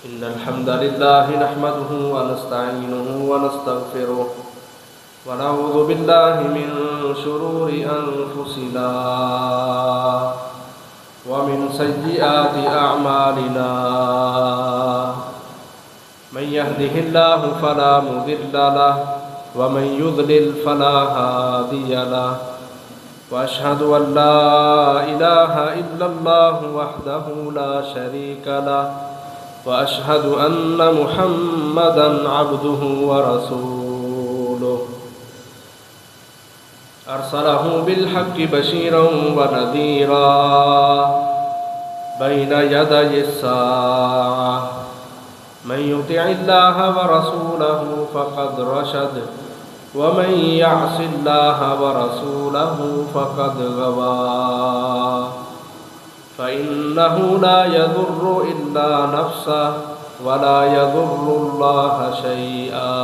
إن الحمد لله نحمده ونستعينه ونستغفره ونعوذ بالله من شرور أنفسنا ومن سيئات أعمالنا من يهده الله فلا مضل له ومن يضلل فلا هادي له وأشهد أن لا إله إلا الله وحده لا شريك له وأشهد أن محمدًا عبده ورسوله أرسله بالحق بشيرًا ونذيرًا بين يدي الساعة من يطع الله ورسوله فقد رشد ومن يعص الله ورسوله فقد غوى فإنه لا يضر إلا نفسه ولا يضر الله شيئا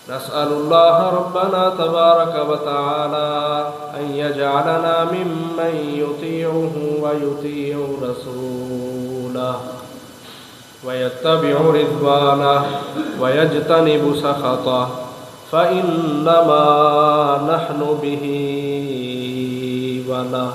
نسأل الله ربنا تبارك وتعالى أن يجعلنا ممن يطيعه ويطيع رسوله ويتبع رضوانه ويجتنب سخطه فإنما نحن به وله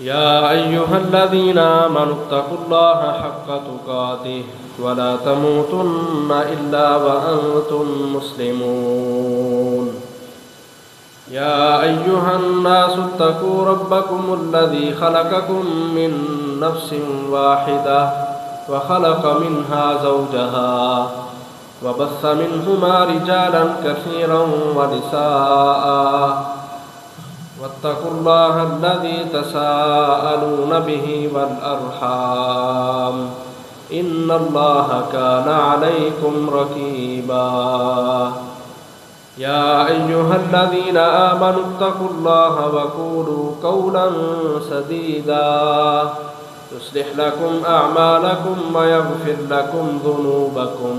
يا أيها الذين آمنوا اتقوا الله حق تقاته ولا تموتن إلا وأنتم مسلمون يا أيها الناس اتقوا ربكم الذي خلقكم من نفس واحدة وخلق منها زوجها وبث منهما رجالا كثيرا ونساء واتقوا الله الذي تساءلون به والأرحام إن الله كان عليكم رقيبا يا أيها الذين آمنوا اتقوا الله وقولوا قولا سديدا يصلح لكم أعمالكم ويغفر لكم ذنوبكم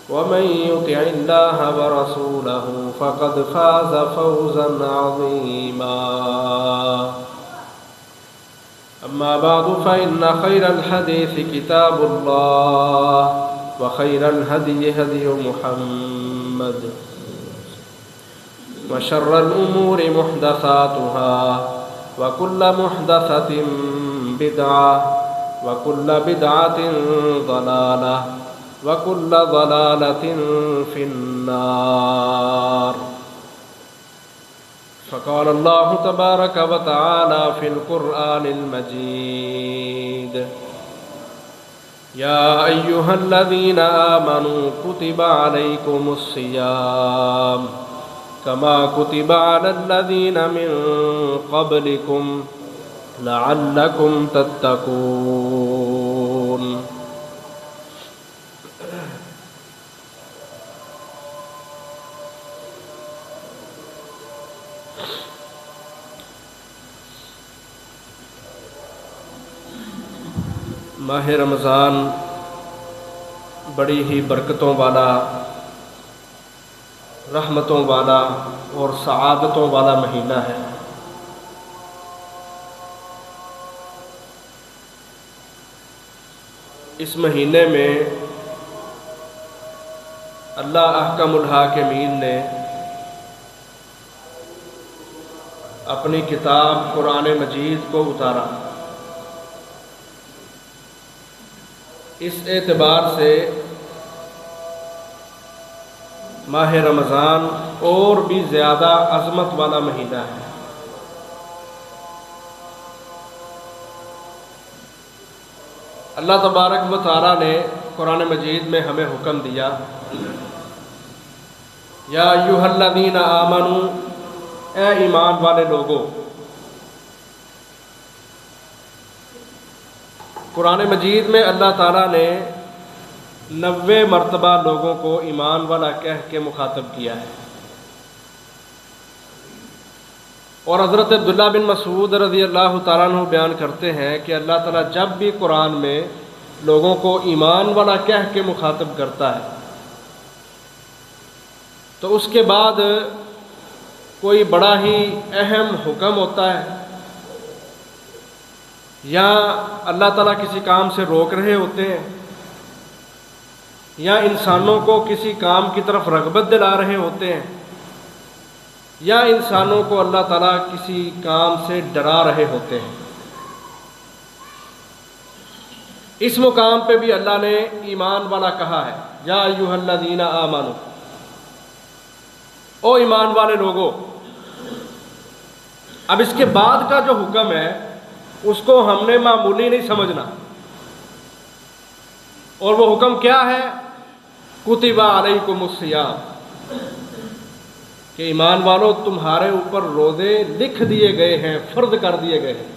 ومن يطع الله ورسوله فقد فاز فوزا عظيما أما بعد فإن خير الحديث كتاب الله وخير الهدي هدي محمد وشر الأمور محدثاتها وكل محدثة بدعة وكل بدعة ضلالة وكل ضلالة في النار فقال الله تبارك وتعالى في القرآن المجيد يا أيها الذين آمنوا كتب عليكم الصيام كما كتب على الذين من قبلكم لعلكم تتقون ماہ رمضان بڑی ہی برکتوں والا، رحمتوں والا اور سعادتوں والا مہینہ ہے۔ اس مہینے میں اللہ احکم الحاکمین نے اپنی کتاب قرآن مجید کو اتارا۔ اس اعتبار سے ماہ رمضان اور بھی زیادہ عظمت والا مہینہ ہے۔ اللہ تبارک و تعالیٰ نے قرآن مجید میں ہمیں حکم دیا، یا ایھا الذین آمنوا، اے ایمان والے لوگو۔ قرآن مجید میں اللہ تعالیٰ نے 90 مرتبہ لوگوں کو ایمان والا کہہ کے مخاطب کیا ہے، اور حضرت عبداللہ بن مسعود رضی اللہ تعالیٰ عنہ بیان کرتے ہیں کہ اللہ تعالیٰ جب بھی قرآن میں لوگوں کو ایمان والا کہہ کے مخاطب کرتا ہے تو اس کے بعد کوئی بڑا ہی اہم حکم ہوتا ہے یا اللہ تعالیٰ کسی کام سے روک رہے ہوتے ہیں، یا انسانوں کو کسی کام کی طرف رغبت دلا رہے ہوتے ہیں، یا انسانوں کو اللہ تعالیٰ کسی کام سے ڈرا رہے ہوتے ہیں۔ اس مقام پہ بھی اللہ نے ایمان والا کہا ہے، یا ایھا الذین آمنوا، او ایمان والے لوگو۔ اب اس کے بعد کا جو حکم ہے اس کو ہم نے معمولی نہیں سمجھنا، اور وہ حکم کیا ہے؟ کتب علیکم الصیام، کہ ایمان والو تمہارے اوپر روزے لکھ دیے گئے ہیں، فرض کر دیے گئے ہیں۔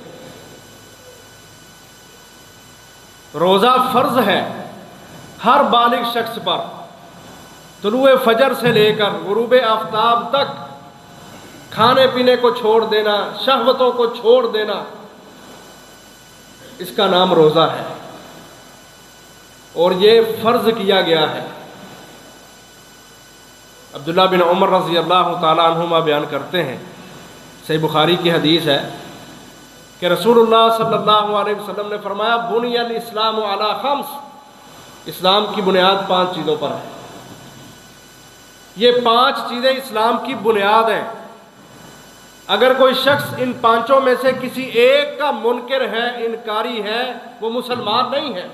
روزہ فرض ہے ہر بالغ شخص پر، طلوع فجر سے لے کر غروب آفتاب تک کھانے پینے کو چھوڑ دینا، شہوتوں کو چھوڑ دینا، اس کا نام روزہ ہے، اور یہ فرض کیا گیا ہے۔ عبداللہ بن عمر رضی اللہ تعالیٰ عنہما بیان کرتے ہیں، صحیح بخاری کی حدیث ہے کہ رسول اللہ صلی اللہ علیہ وسلم نے فرمایا، بنی الاسلام علی خمس، اسلام کی بنیاد 5 چیزوں پر ہے۔ یہ 5 چیزیں اسلام کی بنیاد ہیں۔ اگر کوئی شخص ان 5 میں سے کسی ایک کا منکر ہے، انکاری ہے، وہ مسلمان نہیں ہے۔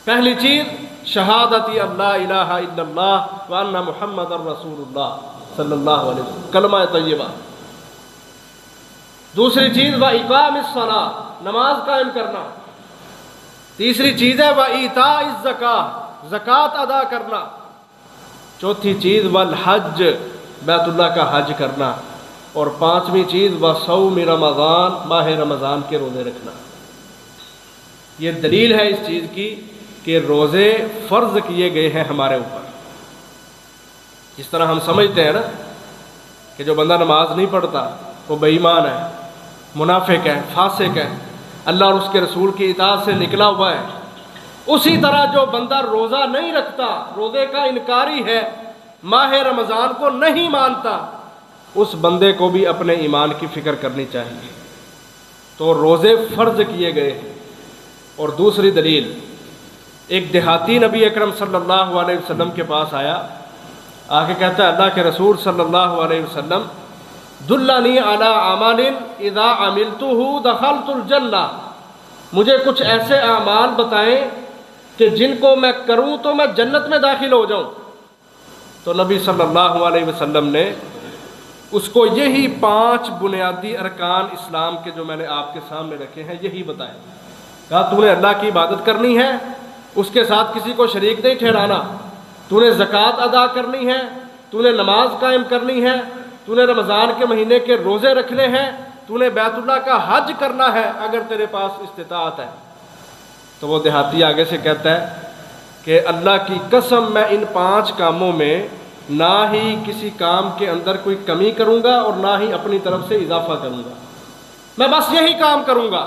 پہلی چیز شہادت اللہ الہ الا اللہ وان محمد رسول اللہ صلی اللہ علیہ وسلم، کلمہ طیبہ۔ دوسری چیز وإقام الصلاۃ، نماز قائم کرنا۔ تیسری چیز ہے وإیتاء الزکاۃ، زکوٰۃ ادا کرنا۔ چوتھی چیز والحج، بیت اللہ کا حج کرنا۔ اور 5ویں چیز وصوم رمضان، ماہ رمضان کے روزے رکھنا۔ یہ دلیل ہے اس چیز کی کہ روزے فرض کیے گئے ہیں ہمارے اوپر۔ جس طرح ہم سمجھتے ہیں نا کہ جو بندہ نماز نہیں پڑھتا وہ بے ایمان ہے، منافق ہے، فاسق ہے، اللہ اور اس کے رسول کی اطاعت سے نکلا ہوا ہے، اسی طرح جو بندہ روزہ نہیں رکھتا، روزے کا انکاری ہے، ماہ رمضان کو نہیں مانتا، اس بندے کو بھی اپنے ایمان کی فکر کرنی چاہیے۔ تو روزے فرض کیے گئے ہیں۔ اور دوسری دلیل، ایک دیہاتی نبی اکرم صلی اللہ علیہ وسلم کے پاس آیا، آ کے کہتا ہے، اللہ کے رسول صلی اللہ علیہ وسلم، دلنی علی اعمال اذا عملتہ دخلت الجنہ، مجھے کچھ ایسے اعمال بتائیں کہ جن کو میں کروں تو میں جنت میں داخل ہو جاؤں۔ تو نبی صلی اللہ علیہ وسلم نے اس کو یہی 5 بنیادی ارکان اسلام کے جو میں نے آپ کے سامنے رکھے ہیں یہی بتائے۔ کہا تو نے اللہ کی عبادت کرنی ہے، اس کے ساتھ کسی کو شریک نہیں ٹھہرانا، تو نے زکوٰۃ ادا کرنی ہے، تو نے نماز قائم کرنی ہے، تو نے رمضان کے مہینے کے روزے رکھنے ہیں، تو نے بیت اللہ کا حج کرنا ہے اگر تیرے پاس استطاعت ہے۔ تو وہ دیہاتی آگے سے کہتا ہے کہ اللہ کی قسم میں ان 5 کاموں میں نہ ہی کسی کام کے اندر کوئی کمی کروں گا اور نہ ہی اپنی طرف سے اضافہ کروں گا، میں بس یہی کام کروں گا۔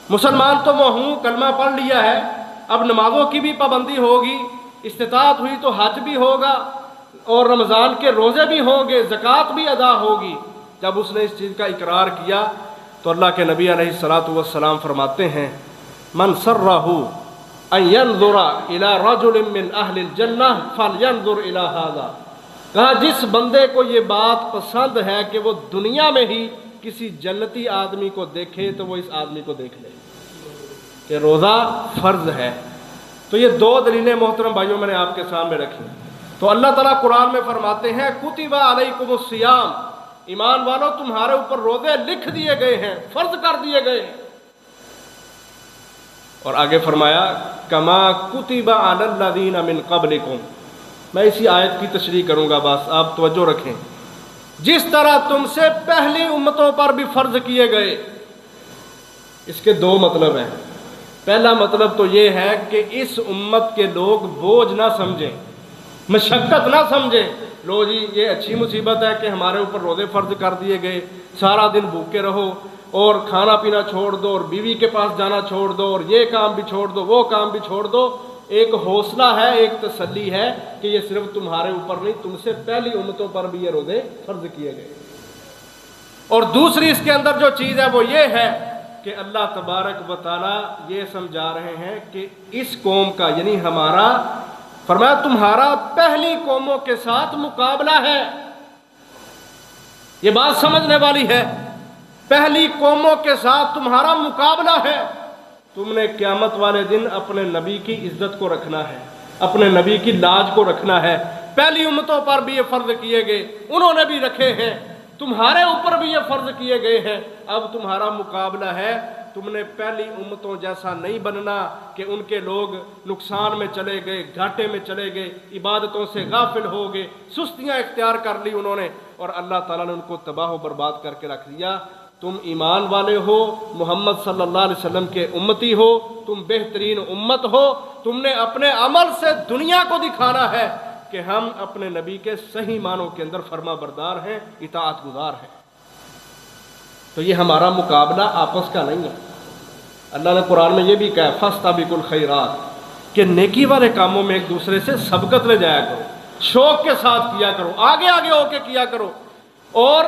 مسلمان تو وہ ہوں، کلمہ پڑھ لیا ہے، اب نمازوں کی بھی پابندی ہوگی، استطاعت ہوئی تو حج بھی ہوگا، اور رمضان کے روزے بھی ہوں گے، زکوٰۃ بھی ادا ہوگی۔ جب اس نے اس چیز کا اقرار کیا تو اللہ کے نبی علیہ الصلاۃ والسلام فرماتے ہیں، من سرہ ان ينظر الى رجل من اہل الجنہ فلینظر الى ھذا، کہا جس بندے کو یہ بات پسند ہے کہ وہ دنیا میں ہی کسی جنتی آدمی کو دیکھے تو وہ اس آدمی کو دیکھ لے، کہ روزہ فرض ہے۔ تو یہ 2 دلیلیں محترم بھائیوں میں نے آپ کے سامنے رکھی۔ تو اللہ تعالیٰ قرآن میں فرماتے ہیں، کتب علیکم الصیام، ایمان والو تمہارے اوپر روزے لکھ دیے گئے ہیں، فرض کر دیے گئے ہیں۔ اور آگے فرمایا، کما کتب علی الذین من قبلکم، میں اسی آیت کی تشریح کروں گا، بس آپ توجہ رکھیں، جس طرح تم سے پہلی امتوں پر بھی فرض کیے گئے۔ اس کے 2 مطلب ہیں۔ پہلا مطلب تو یہ ہے کہ اس امت کے لوگ بوجھ نہ سمجھیں، مشقت نہ سمجھیں، لو جی یہ اچھی مصیبت ہے کہ ہمارے اوپر روزے فرض کر دیے گئے، سارا دن بھوکے رہو اور کھانا پینا چھوڑ دو اور بیوی کے پاس جانا چھوڑ دو اور یہ کام بھی چھوڑ دو، وہ کام بھی چھوڑ دو۔ ایک حوصلہ ہے، ایک تسلی ہے کہ یہ صرف تمہارے اوپر نہیں، تم سے پہلی امتوں پر بھی یہ روزے فرض کیے گئے۔ اور دوسری اس کے اندر جو چیز ہے وہ یہ ہے کہ اللہ تبارک و تعالی یہ سمجھا رہے ہیں کہ اس قوم کا یعنی ہمارا، فرمایا تمہارا پہلی قوموں کے ساتھ مقابلہ ہے۔ یہ بات سمجھنے والی ہے، پہلی قوموں کے ساتھ تمہارا مقابلہ ہے۔ تم نے قیامت والے دن اپنے نبی کی عزت کو رکھنا ہے، اپنے نبی کی لاج کو رکھنا ہے۔ پہلی امتوں پر بھی یہ فرض کیے گئے، انہوں نے بھی رکھے ہیں، تمہارے اوپر بھی یہ فرض کیے گئے ہیں۔ اب تمہارا مقابلہ ہے، تم نے پہلی امتوں جیسا نہیں بننا کہ ان کے لوگ نقصان میں چلے گئے، گھاٹے میں چلے گئے، عبادتوں سے غافل ہو گئے، سستیاں اختیار کر لی انہوں نے، اور اللہ تعالیٰ نے ان کو تباہ و برباد کر کے رکھ دیا۔ تم ایمان والے ہو، محمد صلی اللہ علیہ وسلم کے امتی ہو، تم بہترین امت ہو، تم نے اپنے عمل سے دنیا کو دکھانا ہے کہ ہم اپنے نبی کے صحیح معنوں کے اندر فرما بردار ہیں، اطاعت گزار ہیں۔ تو یہ ہمارا مقابلہ آپس کا نہیں ہے۔ اللہ نے قرآن میں یہ بھی کہا فاستبقوا الخیرات، کہ نیکی والے کاموں میں ایک دوسرے سے سبقت لے جایا کرو، شوق کے ساتھ کیا کرو، آگے آگے ہو کے کیا کرو۔ اور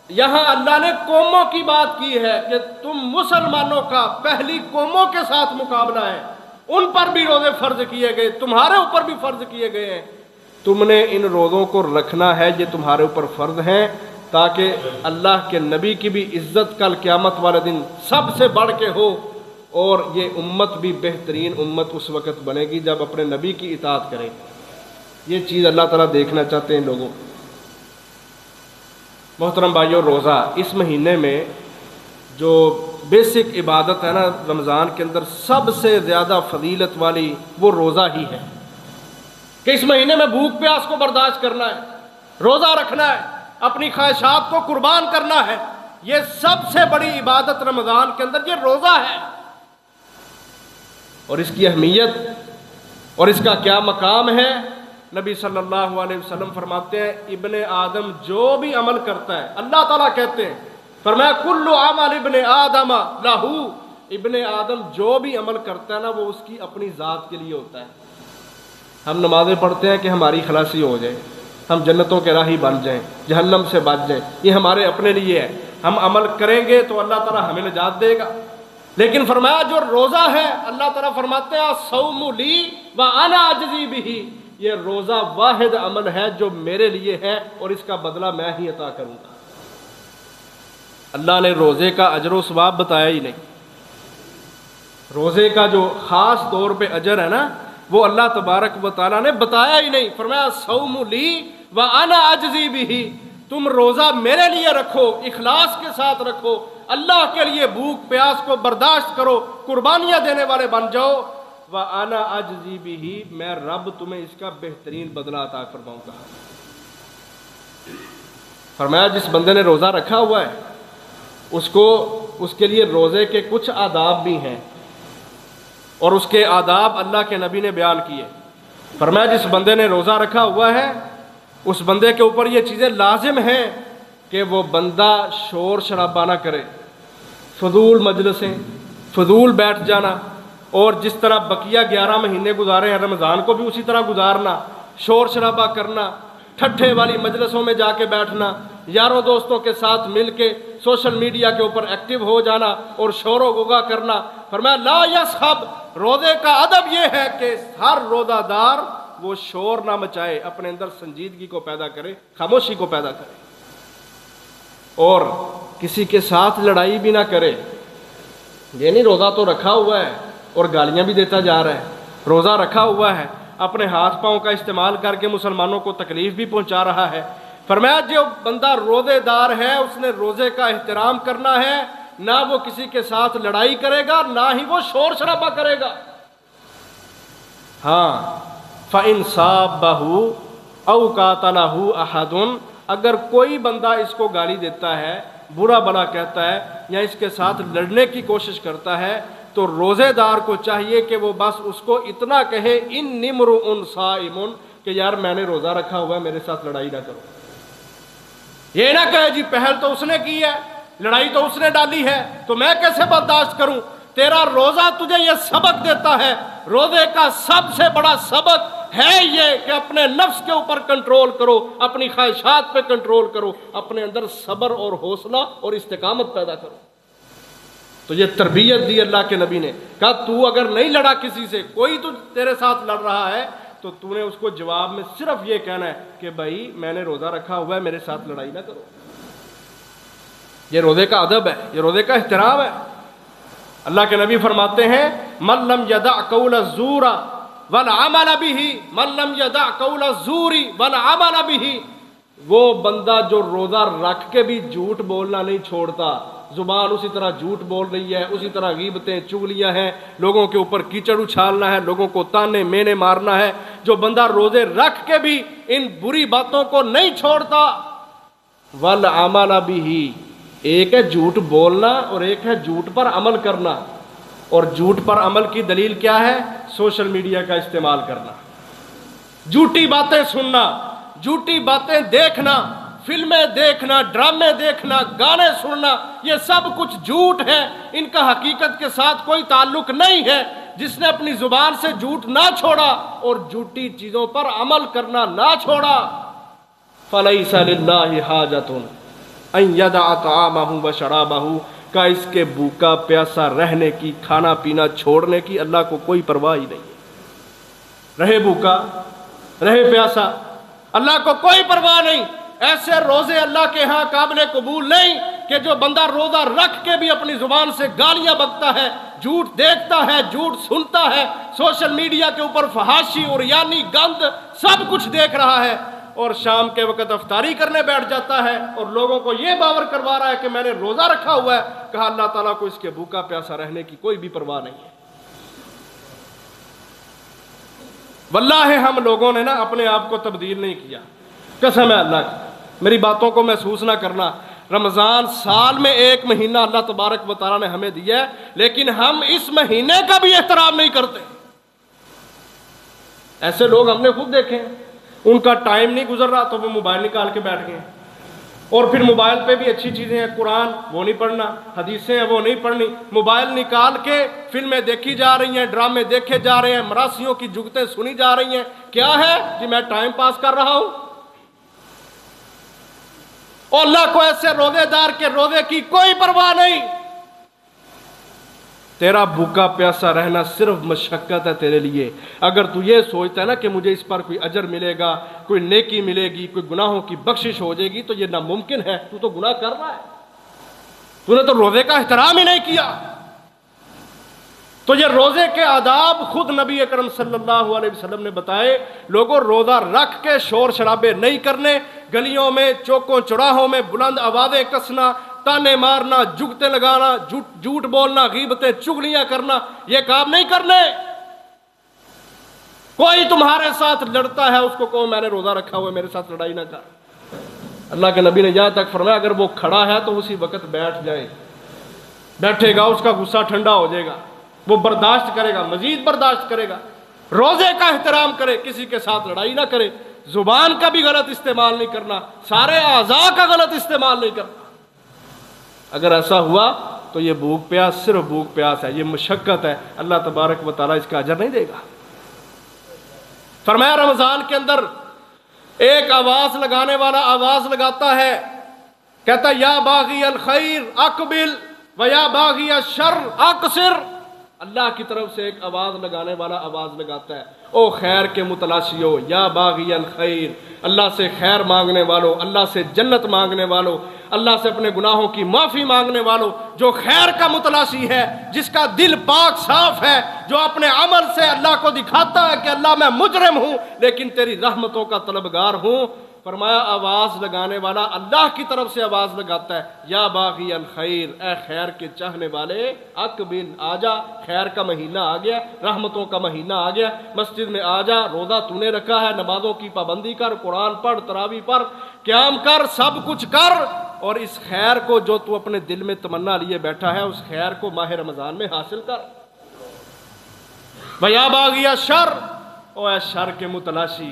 یہاں اللہ نے قوموں کی بات کی ہے کہ تم مسلمانوں کا پہلی قوموں کے ساتھ مقابلہ ہے، ان پر بھی روزے فرض کیے گئے، تمہارے اوپر بھی فرض کیے گئے ہیں۔ تم نے ان روزوں کو رکھنا ہے، یہ تمہارے اوپر فرض ہیں، تاکہ اللہ کے نبی کی بھی عزت کل قیامت والے دن سب سے بڑھ کے ہو، اور یہ امت بھی بہترین امت اس وقت بنے گی جب اپنے نبی کی اطاعت کرے۔ یہ چیز اللہ تعالیٰ دیکھنا چاہتے ہیں لوگوں۔ محترم بھائیو، روزہ اس مہینے میں جو بیسک عبادت ہے نا، رمضان کے اندر سب سے زیادہ فضیلت والی وہ روزہ ہی ہے، کہ اس مہینے میں بھوک پیاس کو برداشت کرنا ہے، روزہ رکھنا ہے، اپنی خواہشات کو قربان کرنا ہے۔ یہ سب سے بڑی عبادت رمضان کے اندر یہ روزہ ہے، اور اس کی اہمیت اور اس کا کیا مقام ہے، نبی صلی اللہ علیہ وسلم فرماتے ہیں ابن آدم جو بھی عمل کرتا ہے، اللہ تعالیٰ کہتے ہیں، فرمایا کل عمل ابن آدم لہو، ابن آدم جو بھی عمل کرتا ہے نا وہ اس کی اپنی ذات کے لیے ہوتا ہے۔ ہم نمازیں پڑھتے ہیں کہ ہماری خلاصی ہو جائے، ہم جنتوں کے راہی بن جائیں، جہنم سے بچ جائیں، یہ ہمارے اپنے لیے ہے۔ ہم عمل کریں گے تو اللہ تعالیٰ ہمیں نجات دے گا۔ لیکن فرمایا جو روزہ ہے، اللہ تعالیٰ فرماتے ہیں الصوم لی وانا اجزی بہ، یہ روزہ واحد عمل ہے جو میرے لیے ہے اور اس کا بدلہ میں ہی عطا کروں گا۔ اللہ نے روزے کا اجر و ثواب بتایا ہی نہیں، روزے کا جو خاص طور پہ اجر ہے نا وہ اللہ تبارک و تعالیٰ نے بتایا ہی نہیں۔ فرمایا الصوم لی وانا اجزی بہ، تم روزہ میرے لیے رکھو، اخلاص کے ساتھ رکھو، اللہ کے لیے بھوک پیاس کو برداشت کرو، قربانیاں دینے والے بن جاؤ، وَأَنَا أَجْزِي بِهِ، میں رب تمہیں اس کا بہترین بدلہ عطا فرماؤں گا۔ فرمایا جس بندے نے روزہ رکھا ہوا ہے اس کے لیے روزے کے کچھ آداب بھی ہیں، اور اس کے آداب اللہ کے نبی نے بیان کیے۔ فرمایا جس بندے نے روزہ رکھا ہوا ہے اس بندے کے اوپر یہ چیزیں لازم ہیں کہ وہ بندہ شور شرابہ نہ کرے، فضول مجلسیں، فضول بیٹھ جانا، اور جس طرح بقیہ 11 مہینے گزارے ہیں رمضان کو بھی اسی طرح گزارنا، شور شرابہ کرنا، ٹھٹھے والی مجلسوں میں جا کے بیٹھنا، یاروں دوستوں کے ساتھ مل کے سوشل میڈیا کے اوپر ایکٹیو ہو جانا اور شور و غوغا کرنا۔ فرمایا لا یسخب، روزے کا ادب یہ ہے کہ ہر روزہ دار وہ شور نہ مچائے، اپنے اندر سنجیدگی کو پیدا کرے، خاموشی کو پیدا کرے، اور کسی کے ساتھ لڑائی بھی نہ کرے۔ یہ نہیں روزہ تو رکھا ہوا ہے اور گالیاں بھی دیتا جا رہا ہے، روزہ رکھا ہوا ہے اپنے ہاتھ پاؤں کا استعمال کر کے مسلمانوں کو تکلیف بھی پہنچا رہا ہے۔ فرمایا جو بندہ روزے دار ہے اس نے روزے کا احترام کرنا ہے، نہ وہ کسی کے ساتھ لڑائی کرے گا، نہ ہی وہ شور شرابہ کرے گا۔ ہاں فَإِن صَابَّهُ أَوْ قَاتَلَهُ أَحَدٌ، اگر کوئی بندہ اس کو گالی دیتا ہے، برا بلا کہتا ہے، یا اس کے ساتھ لڑنے کی کوشش کرتا ہے، تو روزے دار کو چاہیے کہ وہ بس اس کو اتنا کہے اِنِّی امْرُؤٌ صَائِمٌ، کہ یار میں نے روزہ رکھا ہوا ہے، میرے ساتھ لڑائی نہ کرو۔ یہ نہ کہے جی پہل تو اس نے کی ہے، لڑائی تو اس نے ڈالی ہے، تو میں کیسے برداشت کروں۔ تیرا روزہ تجھے یہ سبق دیتا ہے، روزے کا سب سے بڑا سبق ہے یہ کہ اپنے نفس کے اوپر کنٹرول کرو، اپنی خواہشات پہ کنٹرول کرو، اپنے اندر صبر اور حوصلہ اور استقامت پیدا کرو۔ تو یہ تربیت دی اللہ کے نبی نے، کہا تو اگر نہیں لڑا کسی سے، کوئی تو تیرے ساتھ لڑ رہا ہے، تو تو نے اس کو جواب میں صرف یہ کہنا ہے کہ بھائی میں نے روزہ رکھا ہوا ہے، میرے ساتھ لڑائی نہ کرو۔ یہ روزے کا ادب ہے، یہ روزے کا احترام ہے۔ اللہ کے نبی فرماتے ہیں من لم یدع قول الزور والعمل به، من لم یدع قول الزور والعمل به، وہ بندہ جو روزہ رکھ کے بھی جھوٹ بولنا نہیں چھوڑتا، زبان اسی طرح جھوٹ بول رہی ہے، اسی طرح غیبتیں چغلیاں ہیں، لوگوں کے اوپر کیچڑ اچھالنا ہے، لوگوں کو تانے مینے مارنا ہے، جو بندہ روزے رکھ کے بھی ان بری باتوں کو نہیں چھوڑتا، والعمل به، ایک ہے جھوٹ بولنا اور ایک ہے جھوٹ پر عمل کرنا، اور جھوٹ پر عمل کی دلیل کیا ہے؟ سوشل میڈیا کا استعمال کرنا، جھوٹی باتیں سننا، جھوٹی باتیں دیکھنا، فلمیں دیکھنا، ڈرامے دیکھنا، گانے سننا، یہ سب کچھ جھوٹ ہے، ان کا حقیقت کے ساتھ کوئی تعلق نہیں ہے۔ جس نے اپنی زبان سے جھوٹ نہ چھوڑا اور جھوٹی چیزوں پر عمل کرنا نہ چھوڑا، فَلَيْسَ لِلَّهِ حَاجَةٌ أَن يَدَعَ طَعَامَهُ وَشَرَابَهُ، کا اس کے بھوکا پیاسا رہنے کی، کھانا پینا چھوڑنے کی اللہ کو کوئی پرواہ ہی نہیں ہے۔ رہے بھوکا رہے پیاسا، اللہ کو کوئی پرواہ نہیں۔ ایسے روزے اللہ کے ہاں قابل قبول نہیں کہ جو بندہ روزہ رکھ کے بھی اپنی زبان سے گالیاں بکتا ہے، جھوٹ دیکھتا ہے، جھوٹ سنتا ہے، سوشل میڈیا کے اوپر فحاشی اور یعنی گند سب کچھ دیکھ رہا ہے، اور شام کے وقت افطاری کرنے بیٹھ جاتا ہے اور لوگوں کو یہ باور کروا رہا ہے کہ میں نے روزہ رکھا ہوا ہے۔ کہا اللہ تعالیٰ کو اس کے بھوکا پیاسا رہنے کی کوئی بھی پرواہ نہیں ہے۔ واللہ ہم لوگوں نے نا اپنے آپ کو تبدیل نہیں کیا، قسم ہے اللہ کی، میری باتوں کو محسوس نہ کرنا۔ رمضان سال میں ایک مہینہ اللہ تبارک و تعالیٰ نے ہمیں دیا ہے، لیکن ہم اس مہینے کا بھی احترام نہیں کرتے۔ ایسے لوگ ہم نے خود دیکھے ہیں، ان کا ٹائم نہیں گزر رہا تو وہ موبائل نکال کے بیٹھ گئے، اور پھر موبائل پہ بھی اچھی چیزیں ہیں، قرآن وہ نہیں پڑھنا، حدیثیں ہیں وہ نہیں پڑھنی، موبائل نکال کے فلمیں دیکھی جا رہی ہیں، ڈرامے دیکھے جا رہے ہیں، مراسیوں کی جگتیں سنی جا رہی ہیں۔ کیا ہے کہ میں ٹائم پاس کر رہا ہوں، اور اللہ کو ایسے روزے دار کے روزے کی کوئی پرواہ نہیں۔ تیرا بھوکا پیاسا رہنا صرف مشقت ہے تیرے لیے۔ اگر تو یہ سوچتا ہے نا کہ مجھے اس پر کوئی اجر ملے گا، کوئی نیکی ملے گی، کوئی گناہوں کی بخشش ہو جائے گی، تو یہ ناممکن ہے، تو گناہ کر رہا ہے، تو نے تو روزے کا احترام ہی نہیں کیا۔ تو یہ روزے کے آداب خود نبی اکرم صلی اللہ علیہ وسلم نے بتائے۔ لوگوں روزہ رکھ کے شور شرابے نہیں کرنے، گلیوں میں چوکوں چوراہوں میں بلند آوازیں کسنا، تانے مارنا، جگتیں لگانا، جھوٹ بولنا، غیبتیں چغلیاں کرنا، یہ کام نہیں کرنے۔ کوئی تمہارے ساتھ لڑتا ہے اس کو کہو میں نے روزہ رکھا ہوا ہے، میرے ساتھ لڑائی نہ کر۔ اللہ کے نبی نے یہاں تک فرمایا اگر وہ کھڑا ہے تو اسی وقت بیٹھ جائے، بیٹھے گا اس کا غصہ ٹھنڈا ہو جائے گا، وہ برداشت کرے گا، مزید برداشت کرے گا۔ روزے کا احترام کرے، کسی کے ساتھ لڑائی نہ کرے، زبان کا بھی غلط استعمال نہیں کرنا، سارے اعضاء کا غلط استعمال نہیں کرنا۔ اگر ایسا ہوا تو یہ بھوک پیاس صرف بھوک پیاس ہے، یہ مشقت ہے، اللہ تبارک و تعالیٰ اس کا اجر نہیں دے گا۔ فرمایا رمضان کے اندر ایک آواز لگانے والا آواز لگاتا ہے، کہتا یا باغی الخیر اقبل و یا باغی الشر اقصر۔ اللہ کی طرف سے ایک آواز لگانے والا آواز لگاتا ہے، او خیر کے متلاشیو، یا باغی الخیر، اللہ سے خیر مانگنے والو، اللہ سے جنت مانگنے والو، اللہ سے اپنے گناہوں کی معافی مانگنے والو، جو خیر کا متلاشی ہے، جس کا دل پاک صاف ہے، جو اپنے عمل سے اللہ کو دکھاتا ہے کہ اللہ میں مجرم ہوں لیکن تیری رحمتوں کا طلبگار ہوں۔ فرمایا آواز لگانے والا اللہ کی طرف سے آواز لگاتا ہے، یا باغی الخیر، اے خیر کے چاہنے والے، اقبل، آ جا، خیر کا مہینہ آ گیا، رحمتوں کا مہینہ آ گیا، مسجد میں آ جا، روزہ تو نے رکھا ہے، نمازوں کی پابندی کر، قرآن پڑھ، تراویح پڑھ، قیام کر، سب کچھ کر، اور اس خیر کو جو تو اپنے دل میں تمنا لیے بیٹھا ہے اس خیر کو ماہ رمضان میں حاصل کر۔ وَيَا بَاغِيَ الشَّرِّ، او اے شر کے متلاشی،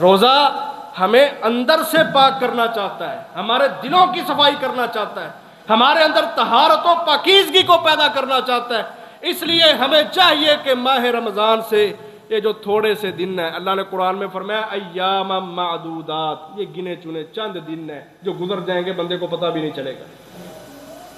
روزہ ہمیں اندر سے پاک کرنا چاہتا ہے، ہمارے دلوں کی صفائی کرنا چاہتا ہے، ہمارے اندر طہارت و پاکیزگی کو پیدا کرنا چاہتا ہے۔ اس لیے ہمیں چاہیے کہ ماہ رمضان سے یہ جو تھوڑے سے دن ہیں، اللہ نے قرآن میں فرمایا ایام معدودات، یہ گنے چنے چند دن ہیں جو گزر جائیں گے، بندے کو پتہ بھی نہیں چلے گا۔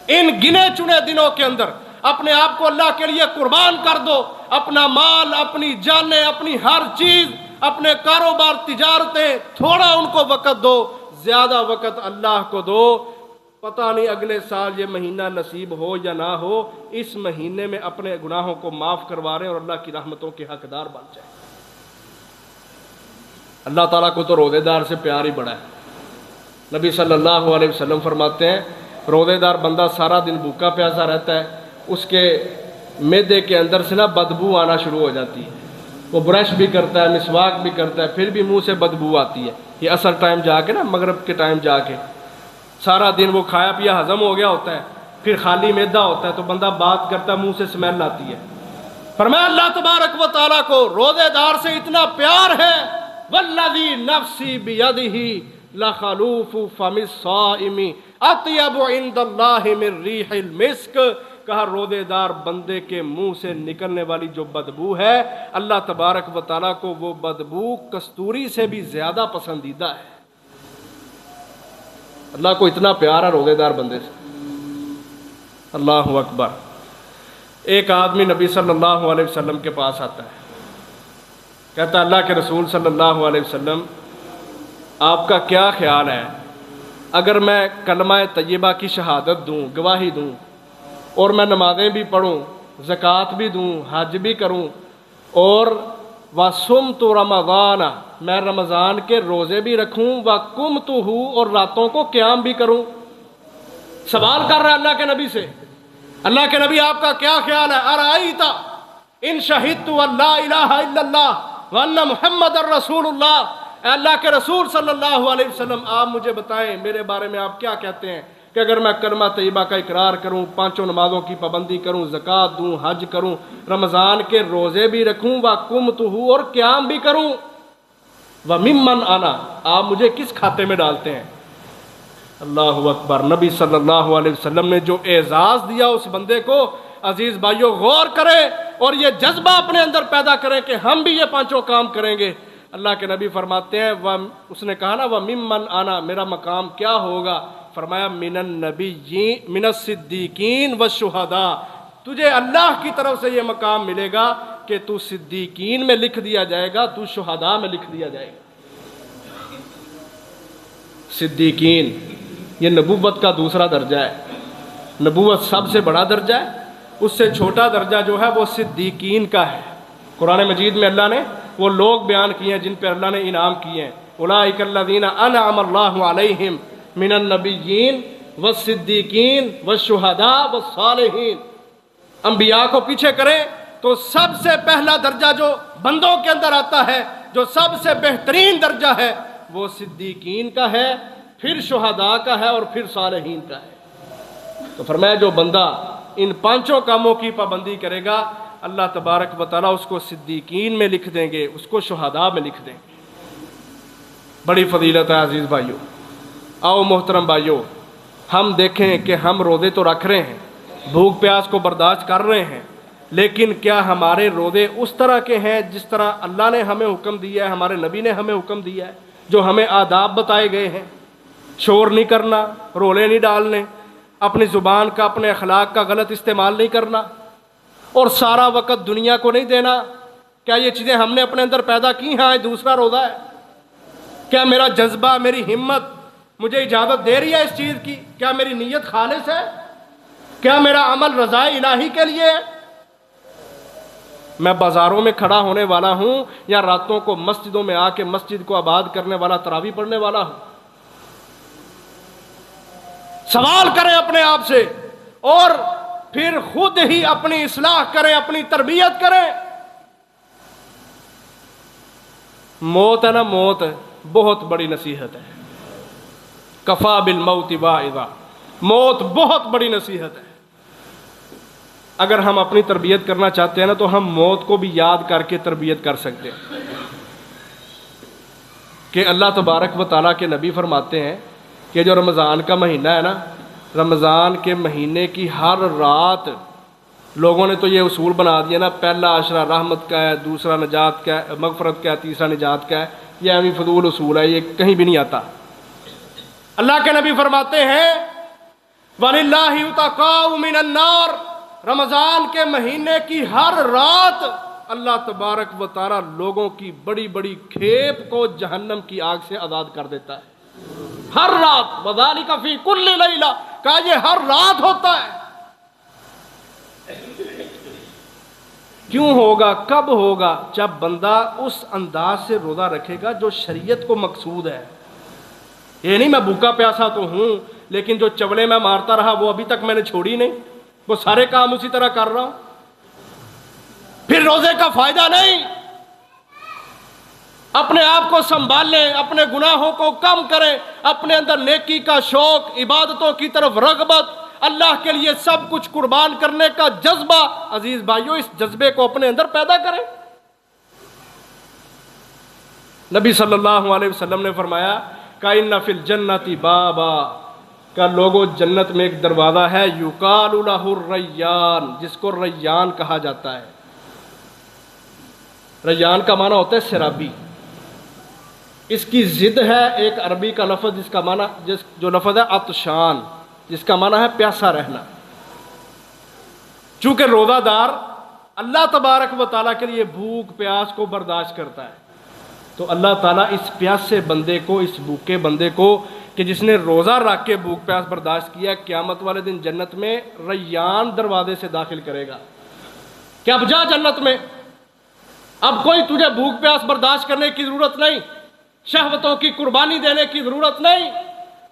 ان گنے چنے دنوں کے اندر اپنے آپ کو اللہ کے لیے قربان کر دو، اپنا مال، اپنی جانیں، اپنی ہر چیز، اپنے کاروبار، تجارتیں، تھوڑا ان کو وقت دو، زیادہ وقت اللہ کو دو۔ پتہ نہیں اگلے سال یہ مہینہ نصیب ہو یا نہ ہو، اس مہینے میں اپنے گناہوں کو معاف کروا رہے ہیں اور اللہ کی رحمتوں کے حقدار بن جائیں۔ اللہ تعالیٰ کو تو روزے دار سے پیار ہی بڑا ہے۔ نبی صلی اللہ علیہ وسلم فرماتے ہیں روزے دار بندہ سارا دن بھوکا پیاسا رہتا ہے، اس کے معدے کے اندر سے نا بدبو آنا شروع ہو جاتی ہے، وہ برش بھی کرتا ہے، مسواک بھی کرتا ہے، پھر بھی منہ سے بدبو آتی ہے۔ یہ عصر ٹائم جا کے نا، مغرب کے ٹائم جا کے سارا دن وہ کھایا پیا ہضم ہو گیا ہوتا ہے، پھر خالی معدہ ہوتا ہے تو بندہ بات کرتا ہے، منہ سے اسمیل آتی ہے۔ فرمایا اللہ تبارک و تعالیٰ کو روزے دار سے اتنا پیار ہے، والذی نفسی بیدہ لخلوف فم الصائم اطیب عند اللہ من ریح المسک۔ کہا روزے دار بندے کے منہ سے نکلنے والی جو بدبو ہے، اللہ تبارک و تعالیٰ کو وہ بدبو کستوری سے بھی زیادہ پسندیدہ ہے۔ اللہ کو اتنا پیار ہے روزے دار بندے سے۔ اللہ اکبر۔ ایک آدمی نبی صلی اللہ علیہ وسلم کے پاس آتا ہے، کہتا ہے اللہ کے رسول صلی اللہ علیہ وسلم آپ کا کیا خیال ہے اگر میں کلمہ طیبہ کی شہادت دوں، گواہی دوں، اور میں نمازیں بھی پڑھوں، زکوٰۃ بھی دوں، حج بھی کروں، اور وَصُمْتُ رَمَضَانَ میں رمضان کے روزے بھی رکھوں، وَقُمْتُهُ اور راتوں کو قیام بھی کروں؟ سوال کر رہا ہے اللہ کے نبی سے، اللہ کے نبی آپ کا کیا خیال ہے؟ أَرَأَيْتَ إِن شَهِدتُّ أَن لَا إِلَهَ إِلَّا اللَّهُ وَأَنَّ مُحَمَّدًا رَسُولُ اللَّهِ۔ اے اللہ کے رسول صلی اللہ علیہ وسلم آپ مجھے بتائیں میرے بارے میں آپ کیا کہتے ہیں کہ اگر میں کلمہ طیبہ کا اقرار کروں، پانچوں نمازوں کی پابندی کروں، زکوٰۃ دوں، حج کروں، رمضان کے روزے بھی رکھوں، وَقُمْتُهُ اور قیام بھی کروں، وَمِمَّنْ أَنَا آپ مجھے کس کھاتے میں ڈالتے ہیں؟ اللہ اکبر۔ نبی صلی اللہ علیہ وسلم نے جو اعزاز دیا اس بندے کو، عزیز بھائیو غور کریں اور یہ جذبہ اپنے اندر پیدا کریں کہ ہم بھی یہ پانچوں کام کریں گے۔ اللہ کے نبی فرماتے ہیں اس نے کہا نا وَمِمَّنْ أَنَا میرا مقام کیا ہوگا؟ فرمایا من النبیین من الصدیقین والشہداء، تجھے اللہ کی طرف سے یہ مقام ملے گا کہ تو صدیقین میں لکھ دیا جائے گا، تو شہداء میں لکھ دیا جائے گا۔ صدیقین یہ نبوت کا دوسرا درجہ ہے، نبوت سب سے بڑا درجہ ہے، اس سے چھوٹا درجہ جو ہے وہ صدیقین کا ہے۔ قرآن مجید میں اللہ نے وہ لوگ بیان کیے ہیں جن پہ اللہ نے انعام کیے ہیں، اولئک الذین انعم اللہ علیہم من النبیین والصدیقین والشہداء والصالحین۔ انبیاء کو پیچھے کریں تو سب سے پہلا درجہ جو بندوں کے اندر آتا ہے، جو سب سے بہترین درجہ ہے، وہ صدیقین کا ہے، پھر شہداء کا ہے اور پھر صالحین کا ہے۔ تو فرمایا جو بندہ ان پانچوں کاموں کی پابندی کرے گا، اللہ تبارک و تعالیٰ اس کو صدیقین میں لکھ دیں گے، اس کو شہداء میں لکھ دیں گے۔ بڑی فضیلت ہے عزیز بھائیوں۔ آؤ محترم بھائیوں، ہم دیکھیں کہ ہم روزے تو رکھ رہے ہیں، بھوک پیاس کو برداشت کر رہے ہیں، لیکن کیا ہمارے روزے اس طرح کے ہیں جس طرح اللہ نے ہمیں حکم دیا ہے، ہمارے نبی نے ہمیں حکم دیا ہے، جو ہمیں آداب بتائے گئے ہیں؟ شور نہیں کرنا، رولے نہیں ڈالنے، اپنی زبان کا، اپنے اخلاق کا غلط استعمال نہیں کرنا، اور سارا وقت دنیا کو نہیں دینا۔ کیا یہ چیزیں ہم نے اپنے اندر پیدا کی ہیں؟ دوسرا روزہ ہے۔ کیا میرا جذبہ، میری ہمت مجھے اجازت دے رہی ہے اس چیز کی؟ کیا میری نیت خالص ہے؟ کیا میرا عمل رضائے الہی کے لیے ہے؟ میں بازاروں میں کھڑا ہونے والا ہوں یا راتوں کو مسجدوں میں آ کے مسجد کو آباد کرنے والا، تراویح پڑھنے والا ہوں؟ سوال کریں اپنے آپ سے اور پھر خود ہی اپنی اصلاح کریں، اپنی تربیت کریں۔ موت ہے نا، موت بہت بڑی نصیحت ہے۔ کفا بالموت واعظا، موت بہت بڑی نصیحت ہے۔ اگر ہم اپنی تربیت کرنا چاہتے ہیں نا تو ہم موت کو بھی یاد کر کے تربیت کر سکتے ہیں۔ کہ اللہ تبارک و تعالیٰ کے نبی فرماتے ہیں کہ جو رمضان کا مہینہ ہے نا، رمضان کے مہینے کی ہر رات لوگوں نے تو یہ اصول بنا دیا نا، پہلا عشرہ رحمت کا ہے، دوسرا نجات کا ہے، مغفرت کا ہے، تیسرا نجات کا ہے. یہ امی فضول اصول ہے، یہ کہیں بھی نہیں آتا. اللہ کے نبی فرماتے ہیں وَلِلَّهِ يُتَقَاءُ مِنَ النَّارِ، رمضان کے مہینے کی ہر رات اللہ تبارک و تعالی لوگوں کی بڑی بڑی کھیپ کو جہنم کی آگ سے آزاد کر دیتا ہے. ہر رات، وَذَلِكَ فِي كُلِّ لَيْلَةٍ، کہا یہ ہر رات ہوتا ہے. کیوں ہوگا، کب ہوگا؟ جب بندہ اس انداز سے روزہ رکھے گا جو شریعت کو مقصود ہے. یہ نہیں میں بھوکا پیاسا تو ہوں لیکن جو چولے میں مارتا رہا وہ ابھی تک میں نے چھوڑی نہیں، وہ سارے کام اسی طرح کر رہا ہوں، پھر روزے کا فائدہ نہیں. اپنے آپ کو سنبھالیں، اپنے گناہوں کو کم کریں، اپنے اندر نیکی کا شوق، عبادتوں کی طرف رغبت، اللہ کے لیے سب کچھ قربان کرنے کا جذبہ. عزیز بھائیوں، اس جذبے کو اپنے اندر پیدا کریں. نبی صلی اللہ علیہ وسلم نے فرمایا کائن فی الجنت بابا، کہ لوگوں جنت میں ایک دروازہ ہے، یقال لہ الریان، جس کو ریان کہا جاتا ہے. ریان کا معنی ہوتا ہے سرابی. اس کی ضد ہے ایک عربی کا لفظ جس کا معنی جو لفظ ہے عطشان، جس کا معنی ہے پیاسا رہنا. چونکہ روزہ دار اللہ تبارک و تعالیٰ کے لیے بھوک پیاس کو برداشت کرتا ہے، تو اللہ تعالیٰ اس پیاسے بندے کو، اس بھوکے بندے کو کہ جس نے روزہ رکھ کے بھوک پیاس برداشت کیا، قیامت والے دن جنت میں ریان دروازے سے داخل کرے گا کہ اب جا جنت میں، اب کوئی تجھے بھوک پیاس برداشت کرنے کی ضرورت نہیں، شہوتوں کی قربانی دینے کی ضرورت نہیں،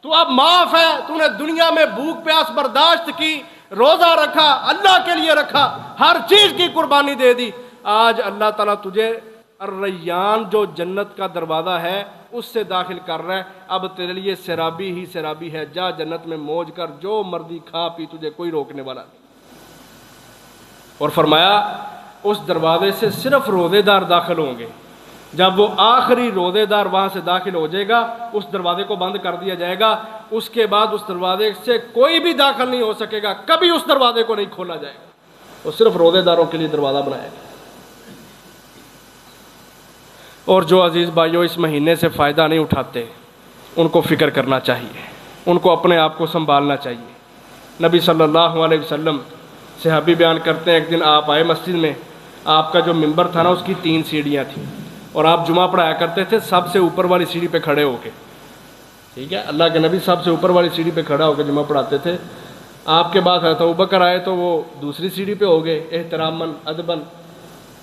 تو اب معاف ہے. تو نے دنیا میں بھوک پیاس برداشت کی، روزہ رکھا، اللہ کے لیے رکھا، ہر چیز کی قربانی دے دی. آج اللہ تعالیٰ تجھے الریان جو جنت کا دروازہ ہے اس سے داخل کر رہا ہے. اب تیرے لیے سرابی ہی سرابی ہے، جا جنت میں موج کر، جو مرضی کھا پی، تجھے کوئی روکنے والا نہیں. اور فرمایا اس دروازے سے صرف روزے دار داخل ہوں گے. جب وہ آخری روزے دار وہاں سے داخل ہو جائے گا، اس دروازے کو بند کر دیا جائے گا. اس کے بعد اس دروازے سے کوئی بھی داخل نہیں ہو سکے گا، کبھی اس دروازے کو نہیں کھولا جائے گا. وہ صرف روزے داروں کے لیے دروازہ بنایا گیا. اور جو عزیز بھائیوں اس مہینے سے فائدہ نہیں اٹھاتے، ان کو فکر کرنا چاہیے، ان کو اپنے آپ کو سنبھالنا چاہیے. نبی صلی اللہ علیہ وسلم، صحابی بیان کرتے ہیں، ایک دن آپ آئے مسجد میں، آپ کا جو ممبر تھا نا اس کی 3 سیڑھیاں تھیں، اور آپ جمعہ پڑھایا کرتے تھے سب سے اوپر والی سیڑھی پہ کھڑے ہو کے. ٹھیک ہے، اللہ کے نبی سب سے اوپر والی سیڑھی پہ کھڑا ہو کے جمعہ پڑھاتے تھے. آپ کے بعد حضرت ابوبکر آئے تو وہ دوسری سیڑھی پہ ہو گئے احتراماً ادباً.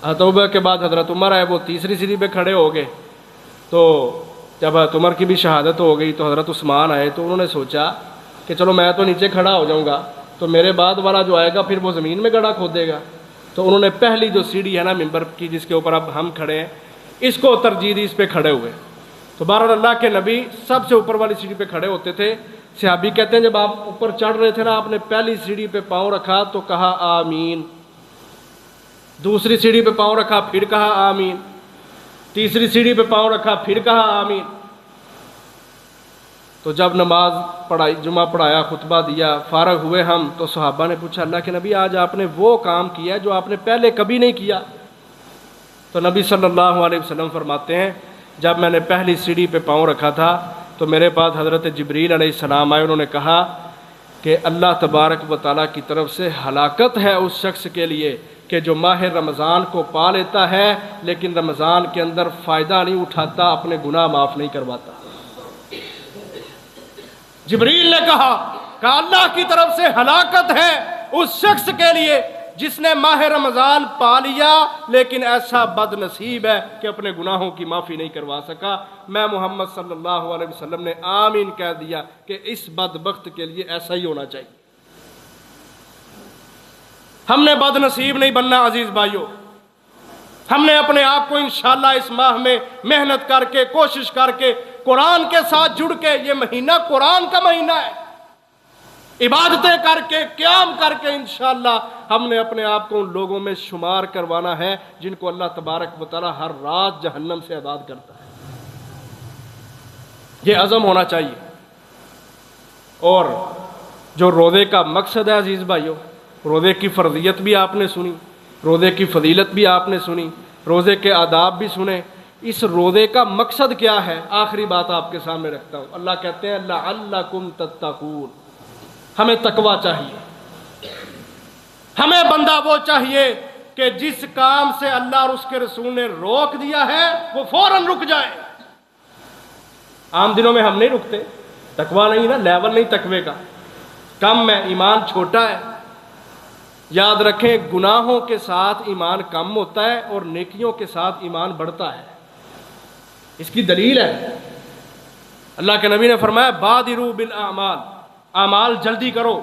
حضرت ابوبکر کے بعد حضرت عمر آئے، وہ تیسری سیڑھی پہ کھڑے ہو گئے. تو جب حضرت عمر کی بھی شہادت ہو گئی تو حضرت عثمان آئے، تو انہوں نے سوچا کہ چلو میں تو نیچے کھڑا ہو جاؤں گا، تو میرے بعد والا جو آئے گا پھر وہ زمین میں گڑھا کھودے گا. تو انہوں نے پہلی جو سیڑھی ہے نا ممبر کی، جس کے اوپر اب ہم کھڑے ہیں، اس کو ترجیح دی، اس پہ کھڑے ہوئے. تو بہرحال اللہ کے نبی سب سے اوپر والی سیڑھی پہ کھڑے ہوتے تھے. صحابی کہتے ہیں جب آپ اوپر چڑھ رہے تھے نا، آپ نے پہلی سیڑھی پہ پاؤں رکھا تو کہا آمین، دوسری سیڑھی پہ پاؤں رکھا پھر کہا آمین، تیسری سیڑھی پہ پاؤں رکھا پھر کہا آمین. تو جب نماز پڑھائی، جمعہ پڑھایا، خطبہ دیا، فارغ ہوئے ہم، تو صحابہ نے پوچھا اللہ کے نبی آج آپ نے وہ کام کیا جو آپ نے پہلے کبھی نہیں کیا. تو نبی صلی اللہ علیہ وسلم فرماتے ہیں جب میں نے پہلی سیڑھی پہ پاؤں رکھا تھا تو میرے پاس حضرت جبریل علیہ السلام آئے. انہوں نے کہا کہ اللہ تبارک و تعالیٰ کی طرف سے ہلاکت ہے اس شخص کے لیے کہ جو ماہ رمضان کو پا لیتا ہے لیکن رمضان کے اندر فائدہ نہیں اٹھاتا، اپنے گناہ معاف نہیں کرواتا. جبریل نے کہا کہ اللہ کی طرف سے ہلاکت ہے اس شخص کے لیے جس نے ماہ رمضان پا لیا لیکن ایسا بد نصیب ہے کہ اپنے گناہوں کی معافی نہیں کروا سکا. میں محمد صلی اللہ علیہ وسلم نے آمین کہہ دیا کہ اس بدبخت کے لیے ایسا ہی ہونا چاہیے. ہم نے بد نصیب نہیں بننا عزیز بھائیوں. ہم نے اپنے آپ کو انشاءاللہ اس ماہ میں محنت کر کے، کوشش کر کے، قرآن کے ساتھ جڑ کے، یہ مہینہ قرآن کا مہینہ ہے، عبادتیں کر کے، قیام کر کے انشاءاللہ ہم نے اپنے آپ کو ان لوگوں میں شمار کروانا ہے جن کو اللہ تبارک و تعالی ہر رات جہنم سے آزاد کرتا ہے. یہ عزم ہونا چاہیے۔ اور جو روزے کا مقصد ہے عزیز بھائیوں، روزے کی فرضیت بھی آپ نے سنی، روزے کی فضیلت بھی آپ نے سنی، روزے کے آداب بھی سنے۔ اس روزے کا مقصد کیا ہے؟ آخری بات آپ کے سامنے رکھتا ہوں۔ اللہ کہتے ہیں لعلکم تتقون، ہمیں تقویٰ چاہیے، ہمیں بندہ وہ چاہیے کہ جس کام سے اللہ اور اس کے رسول نے روک دیا ہے وہ فوراً رک جائے۔ عام دنوں میں ہم نہیں رکتے، تقویٰ نہیں نا، لیول نہیں تقوی کا، کم ہے، ایمان چھوٹا ہے۔ یاد رکھیں گناہوں کے ساتھ ایمان کم ہوتا ہے اور نیکیوں کے ساتھ ایمان بڑھتا ہے۔ اس کی دلیل ہے، اللہ کے نبی نے فرمایا بادروا بالاعمال، اعمال جلدی کرو،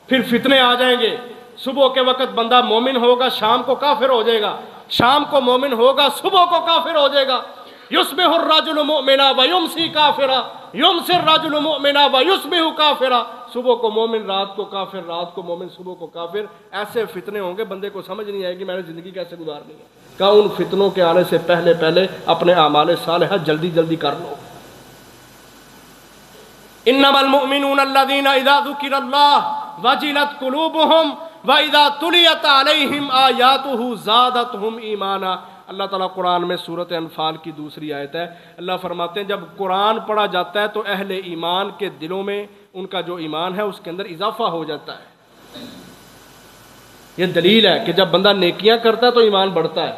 پھر فتنے آ جائیں گے۔ صبح کے وقت بندہ مومن ہوگا، شام کو کافر ہو جائے گا، شام کو مومن ہوگا، صبح کو کافر ہو جائے گا۔ یصبح الرجل مؤمنا ویمسی کافرا، یمسی الرجل مؤمنا ویصبح کافرا، صبح کو مومن، رات کو کافر، رات کو مومن، صبح کو کافر۔ ایسے فتنے ہوں گے بندے کو سمجھ نہیں آئے گی میں نے زندگی کیسے گزارنی ہے۔ کہا ان فتنوں کے آنے سے پہلے پہلے اپنے اعمال صالحہ جلدی جلدی کر لو۔ انما المؤمنون الذين اذا ذكر الله وجلت قلوبهم واذا تليت عليهم آياته زادتهم ایمانا۔ اللہ تعالیٰ قرآن میں سورۃ انفال کی دوسری آیت ہے، اللہ فرماتے ہیں جب قرآن پڑھا جاتا ہے تو اہل ایمان کے دلوں میں ان کا جو ایمان ہے اس کے اندر اضافہ ہو جاتا ہے۔ یہ دلیل ہے کہ جب بندہ نیکیاں کرتا ہے تو ایمان بڑھتا ہے،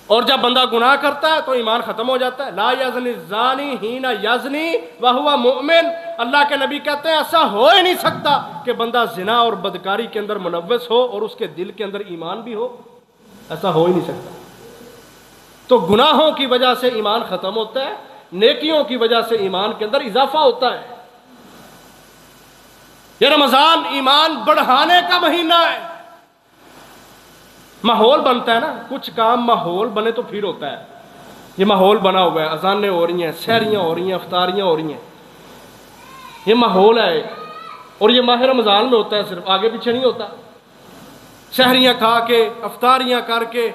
اور جب بندہ گناہ کرتا ہے تو ایمان ختم ہو جاتا ہے۔ لا یزنی الزانی حین یزنی وہو مؤمن، اللہ کے نبی کہتے ہیں ایسا ہو ہی نہیں سکتا کہ بندہ زنا اور بدکاری کے اندر ملوث ہو اور اس کے دل کے اندر ایمان بھی ہو، ایسا ہو ہی نہیں سکتا۔ تو گناہوں کی وجہ سے ایمان ختم ہوتا ہے، نیکیوں کی وجہ سے ایمان کے اندر اضافہ ہوتا ہے۔ یہ رمضان ایمان بڑھانے کا مہینہ ہے۔ ماحول بنتا ہے نا، کچھ کام ماحول بنے تو پھر ہوتا ہے۔ یہ ماحول بنا ہوا ہے، اذانیں ہو رہی ہیں، سحریاں ہو رہی ہیں، افطاریاں ہو رہی ہیں، یہ ماحول ہے۔ اور یہ ماہ رمضان میں ہوتا ہے، صرف آگے پیچھے نہیں ہوتا۔ سحریاں کھا کے، افطاریاں کر کے،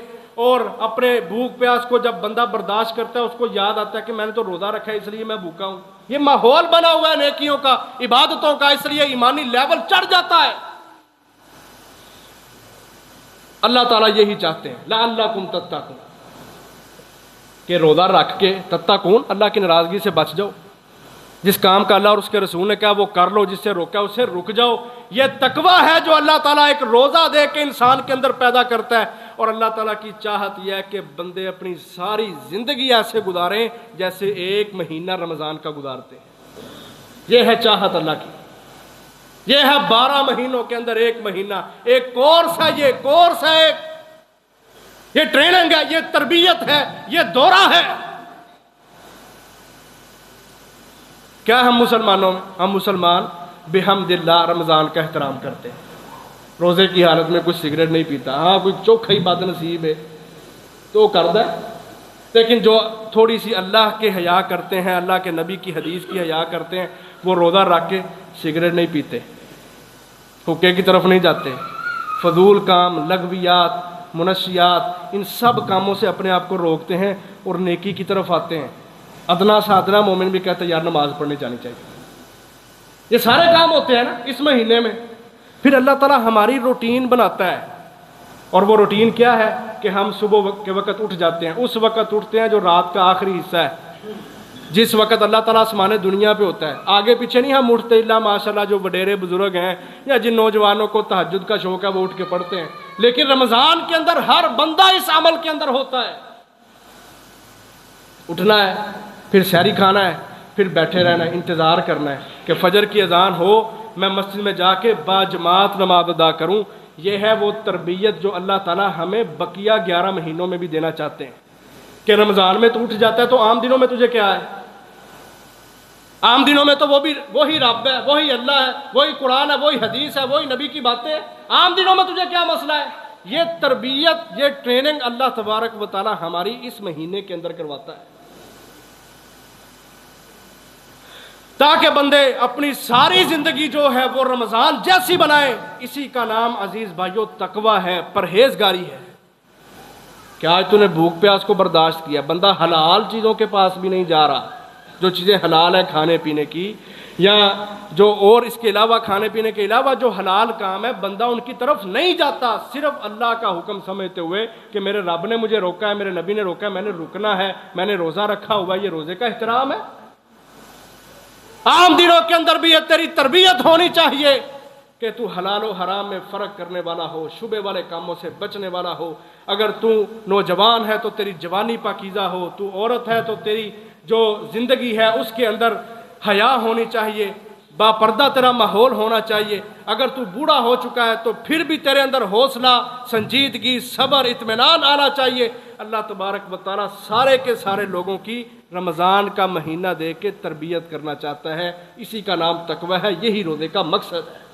اور اپنے بھوک پیاس کو جب بندہ برداشت کرتا ہے اس کو یاد آتا ہے کہ میں نے تو روزہ رکھا ہے اس لیے میں بھوکا ہوں۔ یہ ماحول بنا ہوا ہے نیکیوں کا، عبادتوں کا، اس لیے ایمانی لیول چڑھ جاتا ہے۔ اللہ تعالیٰ یہی چاہتے ہیں لعلکم تتقون، کہ روزہ رکھ کے تتقون، اللہ کی ناراضگی سے بچ جاؤ۔ جس کام کا اللہ اور اس کے رسول نے کہا وہ کر لو، جس سے روکا اس سے رک جاؤ۔ یہ تقویٰ ہے جو اللہ تعالیٰ ایک روزہ دے کے انسان کے اندر پیدا کرتا ہے۔ اور اللہ تعالیٰ کی چاہت یہ ہے کہ بندے اپنی ساری زندگی ایسے گزاریں جیسے ایک مہینہ رمضان کا گزارتے ہیں۔ یہ ہے چاہت اللہ کی، یہ ہے 12 مہینوں کے اندر ایک مہینہ، ایک کورس ہے، یہ کورس ہے، یہ ٹریننگ ہے، یہ تربیت ہے، یہ دورہ ہے۔ کیا ہم مسلمانوں میں، ہم مسلمان بحمد اللہ رمضان کا احترام کرتے ہیں، روزے کی حالت میں کچھ سگریٹ نہیں پیتا، ہاں کوئی چوکھئی بد نصیب ہے تو کردا ہے، لیکن جو تھوڑی سی اللہ کے حیا کرتے ہیں، اللہ کے نبی کی حدیث کی حیا کرتے ہیں، وہ روزہ رکھ کے سگریٹ نہیں پیتے، حقے کی طرف نہیں جاتے، فضول کام، لغویات، منشیات، ان سب کاموں سے اپنے آپ کو روکتے ہیں اور نیکی کی طرف آتے ہیں۔ ادنا سے ادنا مومن بھی کہتا ہے یار نماز پڑھنے جانی چاہیے۔ یہ سارے کام ہوتے ہیں نا اس مہینے میں۔ پھر اللہ تعالیٰ ہماری روٹین بناتا ہے، اور وہ روٹین کیا ہے کہ ہم صبح کے وقت اٹھ جاتے ہیں، اس وقت اٹھتے ہیں جو رات کا آخری حصہ ہے، جس وقت اللہ تعالیٰ آسمان دنیا پہ ہوتا ہے۔ آگے پیچھے نہیں ہم اٹھتے، اللہ ماشاءاللہ جو وڈیرے بزرگ ہیں یا جن نوجوانوں کو تہجد کا شوق ہے وہ اٹھ کے پڑھتے ہیں، لیکن رمضان کے اندر ہر بندہ اس عمل کے اندر ہوتا ہے۔ اٹھنا ہے، پھر سحری کھانا ہے، پھر بیٹھے رہنا ہے، انتظار کرنا ہے کہ فجر کی اذان ہو، میں مسجد میں جا کے باجماعت نماز ادا کروں۔ یہ ہے وہ تربیت جو اللہ تعالیٰ ہمیں بقیہ 11 مہینوں میں بھی دینا چاہتے ہیں، کہ رمضان میں تو اٹھ جاتا ہے تو عام دنوں میں تجھے کیا ہے؟ عام دنوں میں تو وہی رب ہے، وہی اللہ ہے، وہی قرآن ہے، وہی حدیث ہے، وہی نبی کی باتیں ہیں۔ عام دنوں میں تجھے کیا مسئلہ ہے؟ یہ تربیت، یہ ٹریننگ اللہ تبارک و تعالیٰ ہماری اس مہینے کے اندر کرواتا ہے، تاکہ بندے اپنی ساری زندگی جو ہے وہ رمضان جیسی بنائیں۔ اسی کا نام عزیز بھائیو تقویٰ ہے، پرہیزگاری ہے۔ کہ آج تو نے بھوک پیاس کو برداشت کیا، بندہ حلال چیزوں کے پاس بھی نہیں جا رہا، جو چیزیں حلال ہیں کھانے پینے کی، یا جو اور اس کے علاوہ کھانے پینے کے علاوہ جو حلال کام ہے، بندہ ان کی طرف نہیں جاتا، صرف اللہ کا حکم سمجھتے ہوئے کہ میرے رب نے مجھے روکا ہے، میرے نبی نے روکا ہے، میں نے رکنا ہے، میں نے روزہ رکھا ہوا ہے، یہ روزے کا احترام ہے۔ عام دنوں کے اندر بھی یہ تیری تربیت ہونی چاہیے کہ تو حلال و حرام میں فرق کرنے والا ہو، شبہ والے کاموں سے بچنے والا ہو۔ اگر تو نوجوان ہے تو تیری جوانی پاکیزہ ہو، تو عورت ہے تو تیری جو زندگی ہے اس کے اندر حیا ہونی چاہیے، با پردہ تیرا ماحول ہونا چاہیے۔ اگر تو بوڑھا ہو چکا ہے تو پھر بھی تیرے اندر حوصلہ، سنجیدگی، صبر، اطمینان آنا چاہیے۔ اللہ تبارک و تعالیٰ سارے کے سارے لوگوں کی رمضان کا مہینہ دے کے تربیت کرنا چاہتا ہے، اسی کا نام تقوی ہے، یہی روزے کا مقصد ہے۔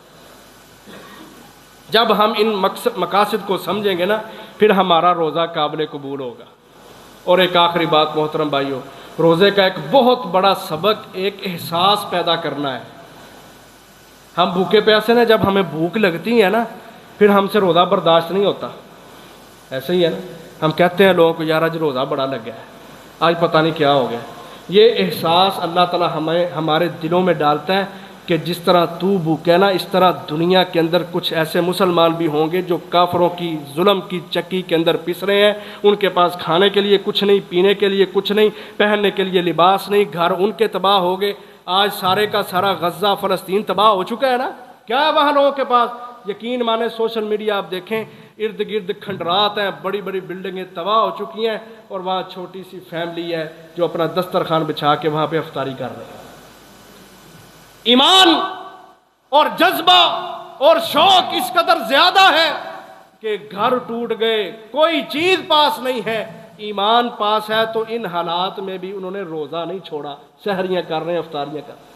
جب ہم ان مقاصد کو سمجھیں گے نا، پھر ہمارا روزہ قابل قبول ہوگا۔ اور ایک آخری بات محترم بھائیو، روزے کا ایک بہت بڑا سبق ایک احساس پیدا کرنا ہے۔ ہم بھوکے پیاسے نا، جب ہمیں بھوک لگتی ہے نا، پھر ہم سے روزہ برداشت نہیں ہوتا، ایسے ہی ہے نا۔ ہم کہتے ہیں لوگوں کو یار آج روزہ بڑا لگ گیا ہے، آج پتہ نہیں کیا ہو گیا۔ یہ احساس اللہ تعالیٰ ہمارے دلوں میں ڈالتا ہے کہ جس طرح تو بھوکا ہے نا، اس طرح دنیا کے اندر کچھ ایسے مسلمان بھی ہوں گے جو کافروں کی ظلم کی چکی کے اندر پس رہے ہیں۔ ان کے پاس کھانے کے لیے کچھ نہیں، پینے کے لیے کچھ نہیں، پہننے کے لیے لباس نہیں، گھر ان کے تباہ ہو گئے۔ آج سارے کا سارا غزہ فلسطین تباہ ہو چکا ہے نا، کیا ہے وہاں لوگوں کے پاس؟ یقین مانے سوشل میڈیا آپ دیکھیں، ارد گرد کھنڈرات ہیں، بڑی بڑی بلڈنگیں تباہ ہو چکی ہیں، اور وہاں چھوٹی سی فیملی ہے جو اپنا دسترخوان بچھا کے وہاں پہ افطاری کر رہے ہیں۔ ایمان اور جذبہ اور شوق اس قدر زیادہ ہے کہ گھر ٹوٹ گئے، کوئی چیز پاس نہیں ہے، ایمان پاس ہے، تو ان حالات میں بھی انہوں نے روزہ نہیں چھوڑا، سحریاں کر رہے ہیں، افطاریاں کر رہے ہیں۔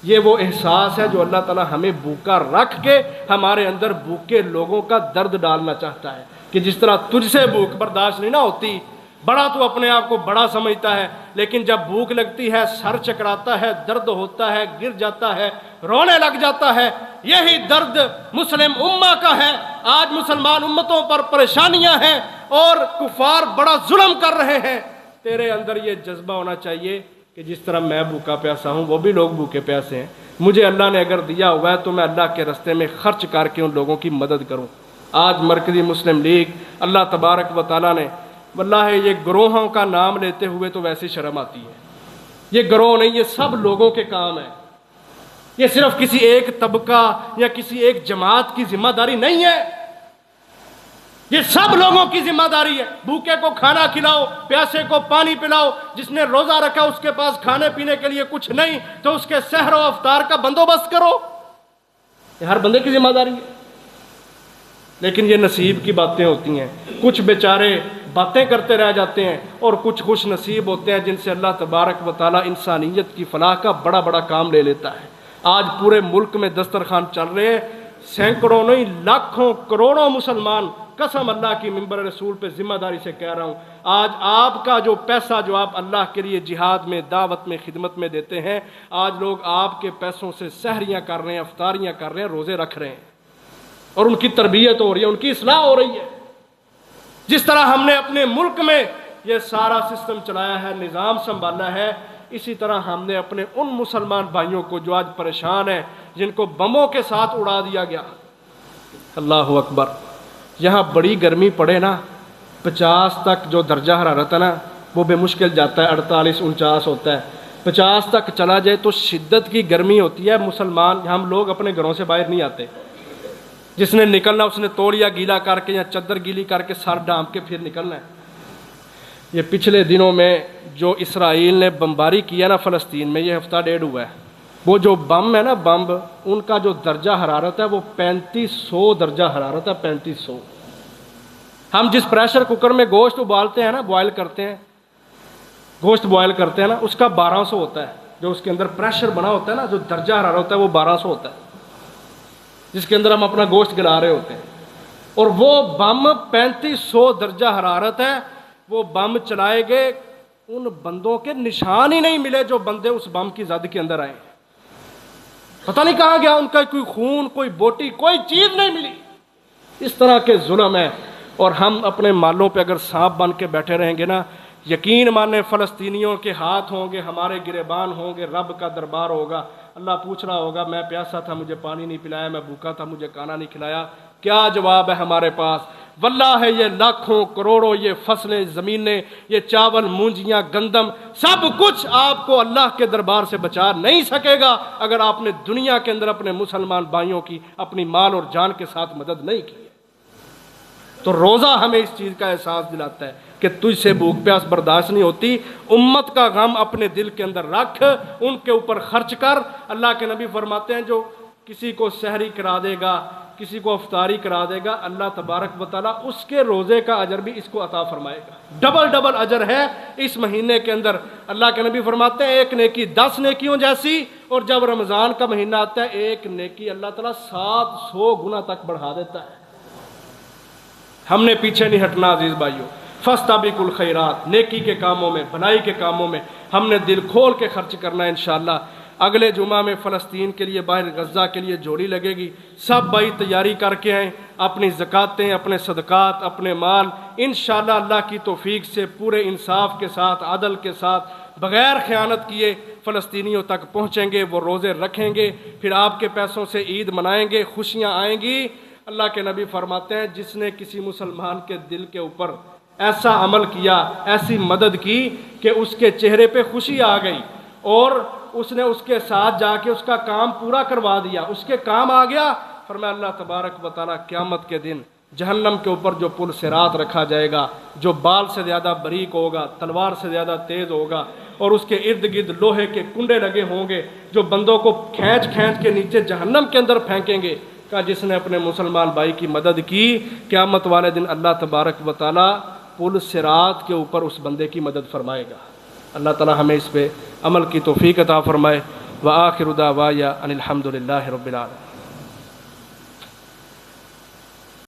یہ وہ احساس ہے جو اللہ تعالیٰ ہمیں بھوکا رکھ کے ہمارے اندر بھوکے لوگوں کا درد ڈالنا چاہتا ہے، کہ جس طرح تجھ سے بھوک برداشت نہیں نہ ہوتی، بڑا تو اپنے آپ کو بڑا سمجھتا ہے، لیکن جب بھوک لگتی ہے سر چکراتا ہے، درد ہوتا ہے، گر جاتا ہے، رونے لگ جاتا ہے۔ یہی درد مسلم امہ کا ہے۔ آج مسلمان امتوں پر پریشانیاں ہیں اور کفار بڑا ظلم کر رہے ہیں۔ تیرے اندر یہ جذبہ ہونا چاہیے کہ جس طرح میں بھوکا پیاسا ہوں وہ بھی لوگ بھوکے پیاسے ہیں، مجھے اللہ نے اگر دیا ہوا ہے تو میں اللہ کے راستے میں خرچ کر کے ان لوگوں کی مدد کروں۔ آج مرکزی مسلم لیگ، اللہ تبارک و تعالیٰ نے، واللہ یہ گروہوں کا نام لیتے ہوئے تو ویسے شرم آتی ہے، یہ گروہ نہیں، یہ سب لوگوں کے کام ہے، یہ صرف کسی ایک طبقہ یا کسی ایک جماعت کی ذمہ داری نہیں ہے، یہ سب لوگوں کی ذمہ داری ہے۔ بھوکے کو کھانا کھلاؤ، پیاسے کو پانی پلاؤ، جس نے روزہ رکھا اس کے پاس کھانے پینے کے لیے کچھ نہیں تو اس کے سحر و افطار کا بندوبست کرو، یہ ہر بندے کی ذمہ داری ہے۔ لیکن یہ نصیب کی باتیں ہوتی ہیں، کچھ بیچارے باتیں کرتے رہ جاتے ہیں اور کچھ خوش نصیب ہوتے ہیں جن سے اللہ تبارک و تعالیٰ انسانیت کی فلاح کا بڑا بڑا کام لے لیتا ہے۔ آج پورے ملک میں دسترخوان چل رہے ہیں، سینکڑوں نہیں لاکھوں کروڑوں مسلمان، قسم اللہ کی منبر رسول پہ ذمہ داری سے کہہ رہا ہوں، آج آپ کا جو پیسہ جو آپ اللہ کے لیے جہاد میں، دعوت میں، خدمت میں دیتے ہیں، آج لوگ آپ کے پیسوں سے سحریاں کر رہے ہیں، افطاریاں کر رہے ہیں، روزے رکھ رہے ہیں، اور ان کی تربیت ہو رہی ہے، ان کی اصلاح ہو رہی ہے۔ جس طرح ہم نے اپنے ملک میں یہ سارا سسٹم چلایا ہے، نظام سنبھالا ہے، اسی طرح ہم نے اپنے ان مسلمان بھائیوں کو جو آج پریشان ہیں، جن کو بموں کے ساتھ اڑا دیا گیا، اللہ اکبر، یہاں بڑی گرمی پڑے نا، 50 تک جو درجہ حرارت ہے نا وہ بے مشکل جاتا ہے، 48 49 ہوتا ہے، 50 تک چلا جائے تو شدت کی گرمی ہوتی ہے۔ مسلمان ہم لوگ اپنے گھروں سے باہر نہیں آتے، جس نے نکلنا اس نے تولیہ گیلا کر کے یا چادر گیلی کر کے سر ڈھانپ کے پھر نکلنا ہے۔ یہ پچھلے دنوں میں جو اسرائیل نے بمباری کیا نا فلسطین میں، یہ ہفتہ ڈیڑھ ہوا ہے، وہ جو بم ہے نا بم، ان کا جو درجہ حرارت ہے وہ 3500 درجہ حرارت ہے، 3500۔ ہم جس پریشر کوکر میں گوشت ابالتے ہیں نا، بوائل کرتے ہیں، گوشت بوائل کرتے ہیں نا، اس کا 1200 ہوتا ہے، جو اس کے اندر پریشر بنا ہوتا ہے نا، جو درجہ حرارت ہوتا ہے وہ 1200 ہوتا ہے، جس کے اندر ہم اپنا گوشت گلا رہے ہوتے ہیں، اور وہ بم 3500 درجہ حرارت ہے۔ وہ بم چلائے گئے، ان بندوں کے نشان ہی نہیں ملے جو بندے اس بم کی زد کے اندر آئے، پتہ نہیں کہاں گیا ان کا کوئی خون، کوئی بوٹی، کوئی چیز نہیں ملی۔ اس طرح کے ظلم ہے، اور ہم اپنے مالوں پہ اگر سانپ بن کے بیٹھے رہیں گے نا، یقین مانے فلسطینیوں کے ہاتھ ہوں گے، ہمارے گریبان ہوں گے، رب کا دربار ہوگا، اللہ پوچھ رہا ہوگا میں پیاسا تھا مجھے پانی نہیں پلایا، میں بھوکا تھا مجھے کھانا نہیں کھلایا، کیا جواب ہے ہمارے پاس؟ واللہ ہے یہ لاکھوں کروڑوں یہ فصلیں، زمینیں، یہ چاول، مونجیاں، گندم، سب کچھ آپ کو اللہ کے دربار سے بچا نہیں سکے گا اگر آپ نے دنیا کے اندر اپنے مسلمان بھائیوں کی اپنی مال اور جان کے ساتھ مدد نہیں کی۔ تو روزہ ہمیں اس چیز کا احساس دلاتا ہے کہ تجھ سے بھوک پیاس برداشت نہیں ہوتی، امت کا غم اپنے دل کے اندر رکھ، ان کے اوپر خرچ کر۔ اللہ کے نبی فرماتے ہیں جو کسی کو سحری کرا دے گا، کسی کو افطاری کرا دے گا، اللہ تبارک و تعالیٰ اس کے روزے کا اجر بھی اس کو عطا فرمائے گا۔ ڈبل اجر ہے اس مہینے کے اندر۔ اللہ کے نبی فرماتے ہیں ایک نیکی 10 نیکیوں جیسی، اور جب رمضان کا مہینہ آتا ہے ایک نیکی اللہ تعالیٰ 700 گنا تک بڑھا دیتا ہے۔ ہم نے پیچھے نہیں ہٹنا عزیز بھائیوں، فاستبقوا الخیرات، نیکی کے کاموں میں، بھلائی کے کاموں میں ہم نے دل کھول کے خرچ کرنا ہے انشاءاللہ۔ اگلے جمعہ میں فلسطین کے لیے، باہر غزہ کے لیے جوڑی لگے گی، سب بھائی تیاری کر کے آئیں، اپنی زکاتیں، اپنے صدقات، اپنے مال انشاءاللہ اللہ کی توفیق سے پورے انصاف کے ساتھ، عدل کے ساتھ، بغیر خیانت کیے فلسطینیوں تک پہنچیں گے، وہ روزے رکھیں گے، پھر آپ کے پیسوں سے عید منائیں گے، خوشیاں آئیں گی۔ اللہ کے نبی فرماتے ہیں جس نے کسی مسلمان کے دل کے اوپر ایسا عمل کیا، ایسی مدد کی کہ اس کے چہرے پہ خوشی آ گئی اور اس نے اس کے ساتھ جا کے اس کا کام پورا کروا دیا، اس کے کام آ گیا، فرمایا اللہ تبارک و تعالیٰ قیامت کے دن جہنم کے اوپر جو پل صراط رکھا جائے گا، جو بال سے زیادہ باریک ہوگا، تلوار سے زیادہ تیز ہوگا، اور اس کے ارد گرد لوہے کے کنڈے لگے ہوں گے جو بندوں کو کھینچ کے نیچے جہنم کے اندر پھینکیں گے، کہ جس نے اپنے مسلمان بھائی کی مدد کی، قیامت والے دن اللہ تبارک و تعالیٰ پل صراط کے اوپر اس بندے کی مدد فرمائے گا۔ اللہ تعالیٰ ہمیں اس پہ عمل کی توفیق عطا فرمائے۔ وآخر دعوایا ان الحمد للہ رب العالمین۔